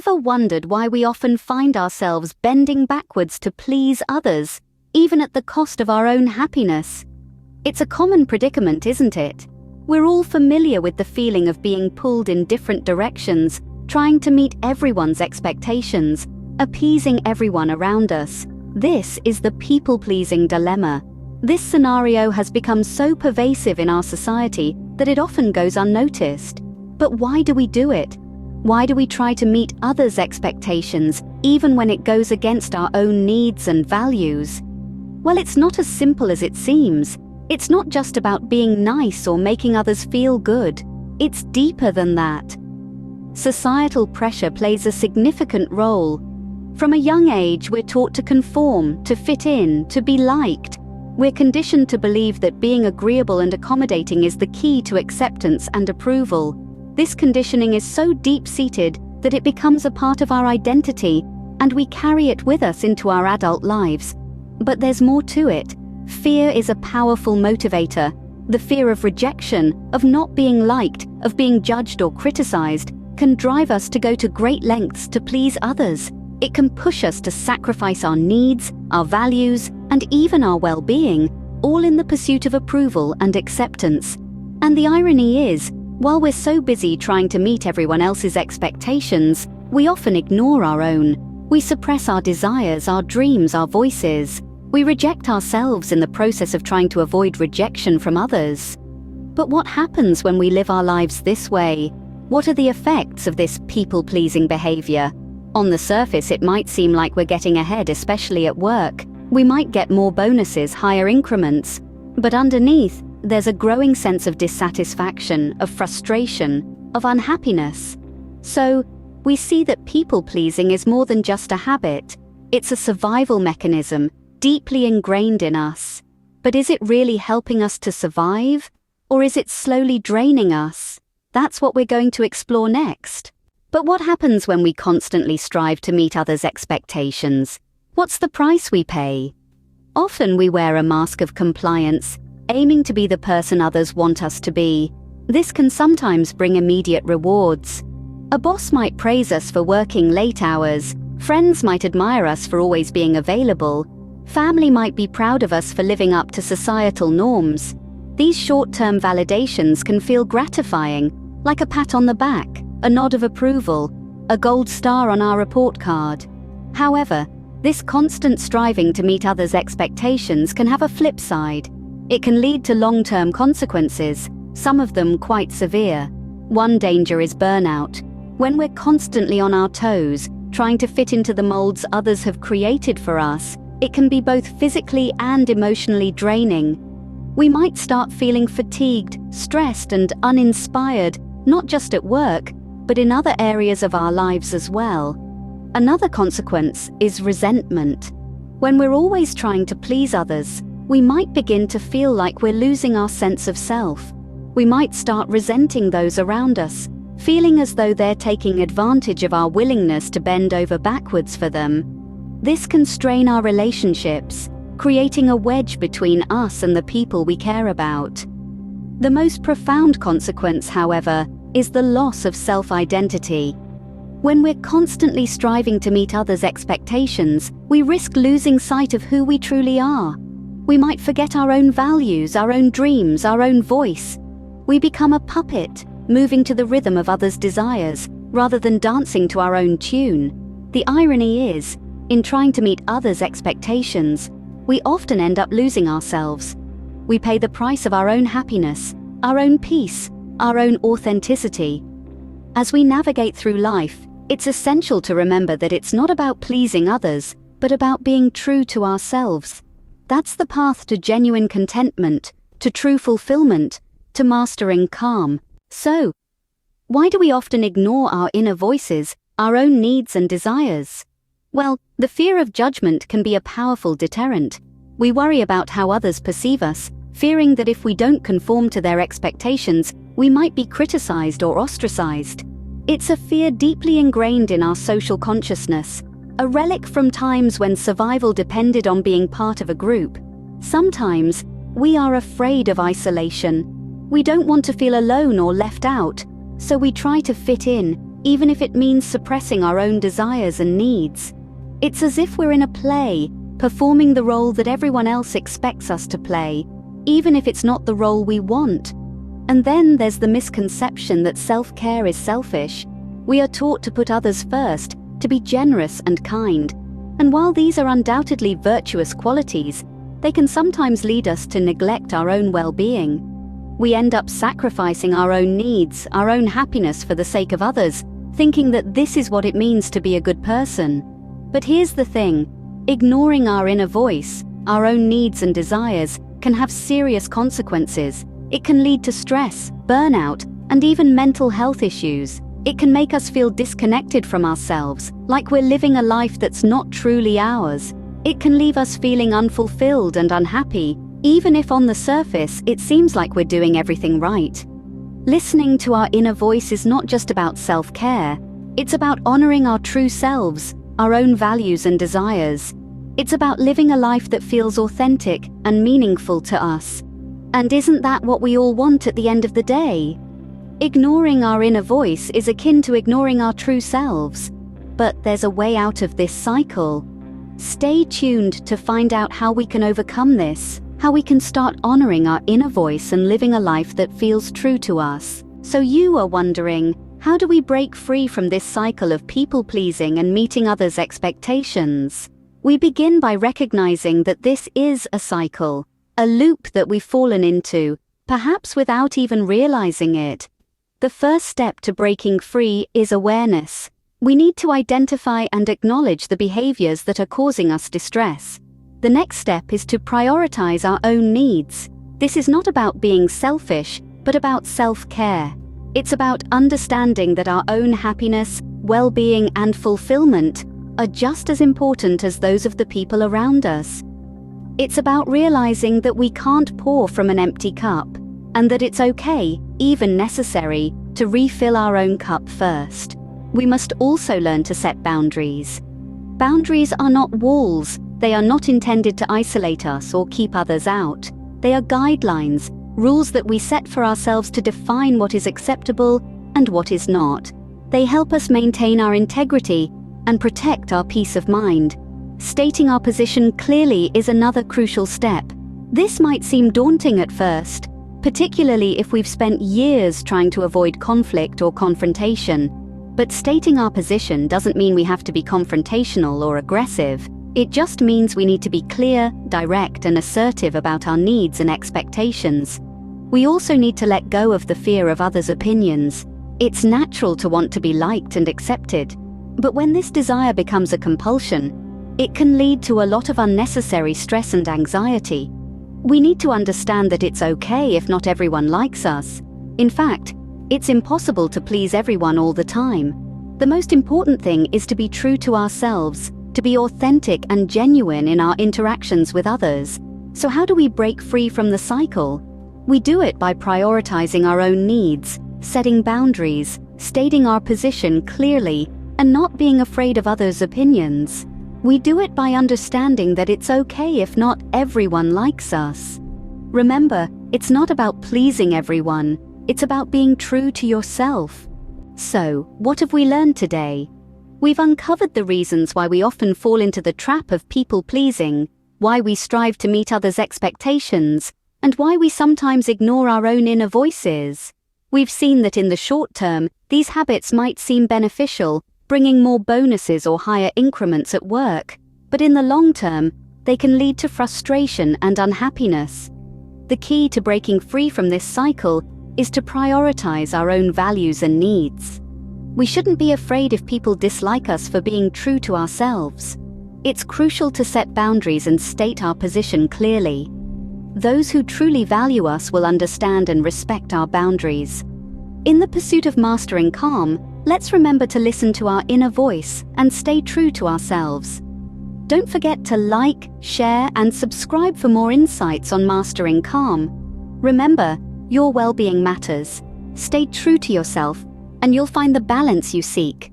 ever wondered why we often find ourselves bending backwards to please others, even at the cost of our own happiness? It's a common predicament, isn't it? We're all familiar with the feeling of being pulled in different directions, trying to meet everyone's expectations, appeasing everyone around us. This is the people-pleasing dilemma. This scenario has become so pervasive in our society that it often goes unnoticed. But why do we do it? Why do we try to meet others' expectations, even when it goes against our own needs and values? Well, it's not as simple as it seems. It's not just about being nice or making others feel good. It's deeper than that. Societal pressure plays a significant role. From a young age, we're taught to conform, to fit in, to be liked. We're conditioned to believe that being agreeable and accommodating is the key to acceptance and approval. This conditioning is so deep-seated that it becomes a part of our identity, and we carry it with us into our adult lives. But there's more to it. Fear is a powerful motivator. The fear of rejection, of not being liked, of being judged or criticized, can drive us to go to great lengths to please others. It can push us to sacrifice our needs, our values, and even our well-being, all in the pursuit of approval and acceptance. And the irony is, while we're so busy trying to meet everyone else's expectations, we often ignore our own. We suppress our desires, our dreams, our voices. We reject ourselves in the process of trying to avoid rejection from others. But what happens when we live our lives this way? What are the effects of this people-pleasing behavior? On the surface, it might seem like we're getting ahead, especially at work. We might get more bonuses, higher increments. But underneath, there's a growing sense of dissatisfaction, of frustration, of unhappiness. So, we see that people-pleasing is more than just a habit. It's a survival mechanism, deeply ingrained in us. But is it really helping us to survive? Or is it slowly draining us? That's what we're going to explore next. But what happens when we constantly strive to meet others' expectations? What's the price we pay? Often we wear a mask of compliance, aiming to be the person others want us to be. This can sometimes bring immediate rewards. A boss might praise us for working late hours, friends might admire us for always being available, family might be proud of us for living up to societal norms. These short-term validations can feel gratifying, like a pat on the back, a nod of approval, a gold star on our report card. However, this constant striving to meet others' expectations can have a flip side. It can lead to long-term consequences, some of them quite severe. One danger is burnout. When we're constantly on our toes, trying to fit into the molds others have created for us, it can be both physically and emotionally draining. We might start feeling fatigued, stressed, and uninspired, not just at work, but in other areas of our lives as well. Another consequence is resentment. When we're always trying to please others, we might begin to feel like we're losing our sense of self. We might start resenting those around us, feeling as though they're taking advantage of our willingness to bend over backwards for them. This can strain our relationships, creating a wedge between us and the people we care about. The most profound consequence, however, is the loss of self-identity. When we're constantly striving to meet others' expectations, we risk losing sight of who we truly are. We might forget our own values, our own dreams, our own voice. We become a puppet, moving to the rhythm of others' desires, rather than dancing to our own tune. The irony is, in trying to meet others' expectations, we often end up losing ourselves. We pay the price of our own happiness, our own peace, our own authenticity. As we navigate through life, it's essential to remember that it's not about pleasing others, but about being true to ourselves. That's the path to genuine contentment, to true fulfillment, to mastering calm. So, why do we often ignore our inner voices, our own needs and desires? Well, the fear of judgment can be a powerful deterrent. We worry about how others perceive us, fearing that if we don't conform to their expectations, we might be criticized or ostracized. It's a fear deeply ingrained in our social consciousness, a relic from times when survival depended on being part of a group. Sometimes, we are afraid of isolation. We don't want to feel alone or left out, so we try to fit in, even if it means suppressing our own desires and needs. It's as if we're in a play, performing the role that everyone else expects us to play, even if it's not the role we want. And then there's the misconception that self-care is selfish. We are taught to put others first, to be generous and kind. And while these are undoubtedly virtuous qualities, they can sometimes lead us to neglect our own well-being. We end up sacrificing our own needs, our own happiness for the sake of others, thinking that this is what it means to be a good person. But here's the thing, ignoring our inner voice, our own needs and desires, can have serious consequences. It can lead to stress, burnout, and even mental health issues. It can make us feel disconnected from ourselves, like we're living a life that's not truly ours. It can leave us feeling unfulfilled and unhappy, even if on the surface it seems like we're doing everything right. Listening to our inner voice is not just about self-care. It's about honoring our true selves, our own values and desires. It's about living a life that feels authentic and meaningful to us. And isn't that what we all want at the end of the day? Ignoring our inner voice is akin to ignoring our true selves. But there's a way out of this cycle. Stay tuned to find out how we can overcome this, how we can start honoring our inner voice and living a life that feels true to us. So you are wondering, how do we break free from this cycle of people-pleasing and meeting others' expectations? We begin by recognizing that this is a cycle, a loop that we've fallen into, perhaps without even realizing it. The first step to breaking free is awareness. We need to identify and acknowledge the behaviors that are causing us distress. The next step is to prioritize our own needs. This is not about being selfish, but about self-care. It's about understanding that our own happiness, well-being, and fulfillment are just as important as those of the people around us. It's about realizing that we can't pour from an empty cup, and that it's okay, even necessary, to refill our own cup first. We must also learn to set boundaries. Boundaries are not walls. They are not intended to isolate us or keep others out. They are guidelines, rules that we set for ourselves to define what is acceptable and what is not. They help us maintain our integrity and protect our peace of mind. Stating our position clearly is another crucial step. This might seem daunting at first, particularly if we've spent years trying to avoid conflict or confrontation. But stating our position doesn't mean we have to be confrontational or aggressive. It just means we need to be clear, direct, and assertive about our needs and expectations. We also need to let go of the fear of others' opinions. It's natural to want to be liked and accepted. But when this desire becomes a compulsion, it can lead to a lot of unnecessary stress and anxiety. We need to understand that it's okay if not everyone likes us. In fact, it's impossible to please everyone all the time. The most important thing is to be true to ourselves, to be authentic and genuine in our interactions with others. So how do we break free from the cycle? We do it by prioritizing our own needs, setting boundaries, stating our position clearly, and not being afraid of others' opinions. We do it by understanding that it's okay if not everyone likes us. Remember, it's not about pleasing everyone. It's about being true to yourself. So, what have we learned today? We've uncovered the reasons why we often fall into the trap of people-pleasing, why we strive to meet others' expectations, and why we sometimes ignore our own inner voices. We've seen that in the short term, these habits might seem beneficial, bringing more bonuses or higher increments at work, but in the long term, they can lead to frustration and unhappiness. The key to breaking free from this cycle is to prioritize our own values and needs. We shouldn't be afraid if people dislike us for being true to ourselves. It's crucial to set boundaries and state our position clearly. Those who truly value us will understand and respect our boundaries. In the pursuit of mastering calm, let's remember to listen to our inner voice and stay true to ourselves. Don't forget to like, share, and subscribe for more insights on mastering calm. Remember, your well-being matters. Stay true to yourself, and you'll find the balance you seek.